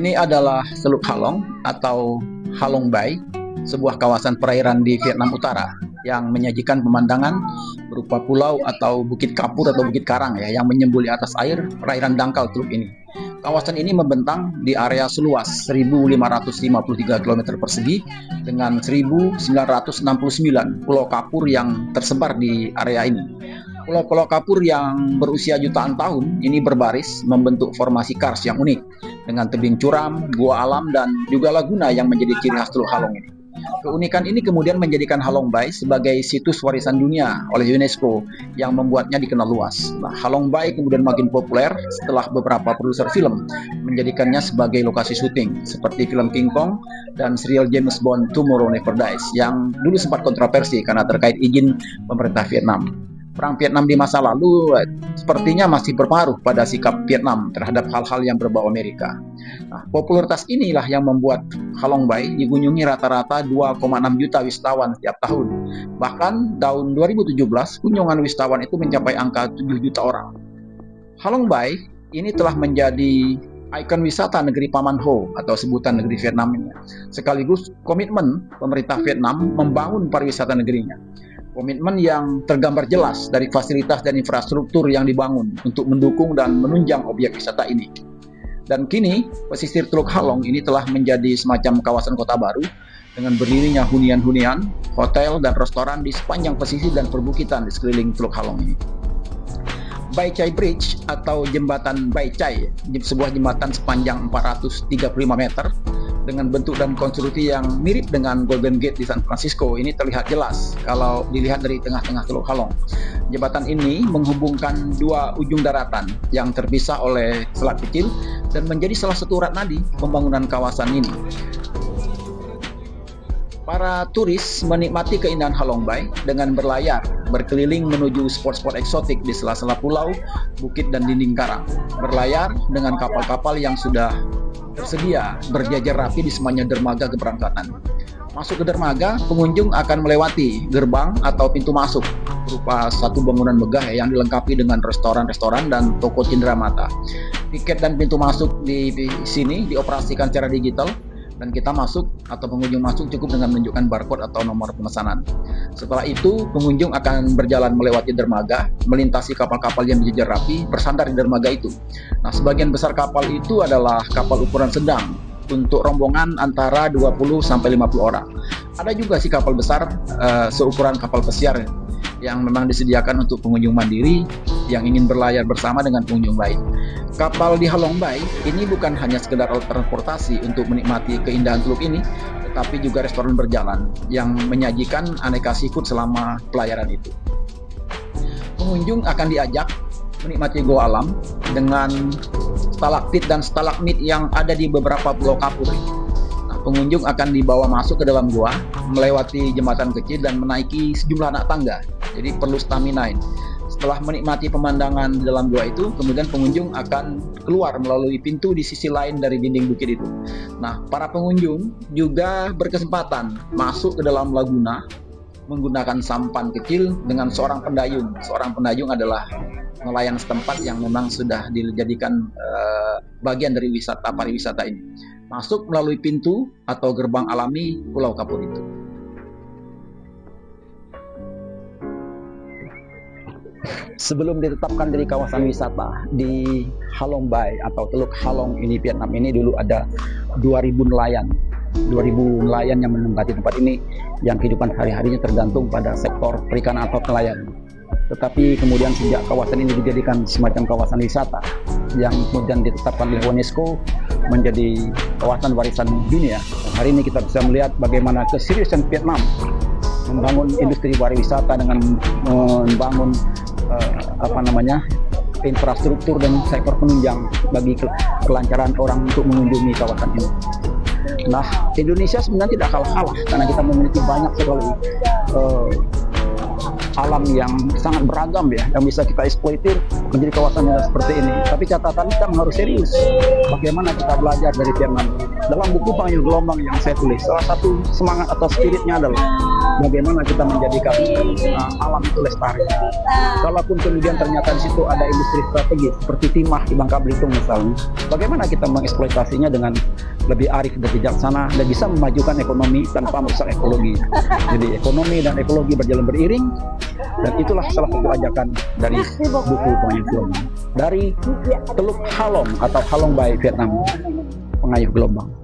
Ini adalah Teluk Halong atau Halong Bay, sebuah kawasan perairan di Vietnam Utara yang menyajikan pemandangan berupa pulau atau bukit kapur atau bukit karang ya yang menyembul di atas air perairan dangkal teluk ini. Kawasan ini membentang di area seluas 1.553 km persegi dengan 1.969 pulau kapur yang tersebar di area ini. Pulau-pulau kapur yang berusia jutaan tahun ini berbaris membentuk formasi kars yang unik dengan tebing curam, gua alam, dan juga laguna yang menjadi ciri khas Teluk Halong ini. Keunikan ini kemudian menjadikan Halong Bay sebagai situs warisan dunia oleh UNESCO yang membuatnya dikenal luas. Nah, Halong Bay kemudian makin populer setelah beberapa produser film menjadikannya sebagai lokasi syuting seperti film King Kong dan serial James Bond Tomorrow Never Dies yang dulu sempat kontroversi karena terkait izin pemerintah Vietnam. Perang Vietnam di masa lalu sepertinya masih berpengaruh pada sikap Vietnam terhadap hal-hal yang berbau Amerika. Nah, popularitas inilah yang membuat Halong Bay dikunjungi rata-rata 2,6 juta wisatawan setiap tahun. Bahkan tahun 2017, kunjungan wisatawan itu mencapai angka 7 juta orang. Halong Bay ini telah menjadi ikon wisata negeri Paman Ho atau sebutan negeri Vietnam ini. Sekaligus komitmen pemerintah Vietnam membangun pariwisata negerinya. Komitmen yang tergambar jelas dari fasilitas dan infrastruktur yang dibangun untuk mendukung dan menunjang objek wisata ini. Dan kini, pesisir Teluk Halong ini telah menjadi semacam kawasan kota baru dengan berdirinya hunian-hunian, hotel, dan restoran di sepanjang pesisir dan perbukitan di sekeliling Teluk Halong ini. Bai Chai Bridge atau jembatan Bai Chai, sebuah jembatan sepanjang 435 meter dengan bentuk dan konstruksi yang mirip dengan Golden Gate di San Francisco ini terlihat jelas kalau dilihat dari tengah-tengah Teluk Halong. Jembatan ini menghubungkan dua ujung daratan yang terpisah oleh selat kecil dan menjadi salah satu urat nadi pembangunan kawasan ini. Para turis menikmati keindahan Halong Bay dengan berlayar, berkeliling menuju spot-spot eksotik di sela-sela pulau, bukit, dan dinding karang. Berlayar dengan kapal-kapal yang sudah tersedia berjajar rapi di semuanya dermaga keberangkatan. Masuk ke dermaga, pengunjung akan melewati gerbang atau pintu masuk berupa satu bangunan megah yang dilengkapi dengan restoran-restoran dan toko cenderamata. Tiket dan pintu masuk di sini dioperasikan secara digital dan kita masuk atau pengunjung masuk cukup dengan menunjukkan barcode atau nomor pemesanan. Setelah itu, pengunjung akan berjalan melewati dermaga, melintasi kapal-kapal yang berjejer rapi, bersandar di dermaga itu. Nah, sebagian besar kapal itu adalah kapal ukuran sedang untuk rombongan antara 20 sampai 50 orang. Ada juga sih kapal besar seukuran kapal pesiar yang memang disediakan untuk pengunjung mandiri yang ingin berlayar bersama dengan pengunjung lain. Kapal di Halong Bay ini bukan hanya sekedar alat transportasi untuk menikmati keindahan teluk ini, tetapi juga restoran berjalan yang menyajikan aneka seafood selama pelayaran itu. Pengunjung akan diajak menikmati gua alam dengan stalaktit dan stalagmit yang ada di beberapa pulau kapur. Nah, pengunjung akan dibawa masuk ke dalam gua, melewati jembatan kecil dan menaiki sejumlah anak tangga. Jadi perlu stamina ini. Setelah menikmati pemandangan di dalam gua itu, kemudian pengunjung akan keluar melalui pintu di sisi lain dari dinding bukit itu. Nah, para pengunjung juga berkesempatan masuk ke dalam laguna menggunakan sampan kecil dengan seorang pendayung. Seorang pendayung adalah nelayan setempat yang memang sudah dijadikan bagian dari wisata pariwisata ini. Masuk melalui pintu atau gerbang alami Pulau Kapur itu. Sebelum ditetapkan dari kawasan wisata di Halong Bay atau Teluk Halong ini Vietnam ini dulu ada 2.000 nelayan. 2.000 nelayan yang menempati tempat ini yang kehidupan hari-harinya tergantung pada sektor perikanan atau nelayan. Tetapi kemudian sejak kawasan ini dijadikan semacam kawasan wisata yang kemudian ditetapkan oleh UNESCO menjadi kawasan warisan dunia. Dan hari ini kita bisa melihat bagaimana keseriusan Vietnam membangun industri pariwisata dengan membangun infrastruktur dan sektor penunjang bagi kelancaran orang untuk mengunjungi kawasan ini. Nah, Indonesia sebenarnya tidak kalah karena kita memiliki banyak sekali alam yang sangat beragam ya, yang bisa kita eksploitir menjadi kawasan yang seperti ini. Tapi catatan kita harus serius. Bagaimana kita belajar dari Vietnam? dalam buku Pengayuh Gelombang yang saya tulis, salah satu semangat atau spiritnya adalah bagaimana kita menjadikan alam itu lestari. Kalaupun kemudian ternyata di situ ada industri strategis seperti timah di Bangka Belitung misalnya, bagaimana kita mengeksploitasinya dengan lebih arif dan bijaksana dan bisa memajukan ekonomi tanpa merusak ekologi. Jadi ekonomi dan ekologi berjalan beriring, dan itulah salah satu ajakan dari buku Pengayuh Gelombang. Dari Teluk Halong atau Halong Bay Vietnam, Pengayuh Gelombang.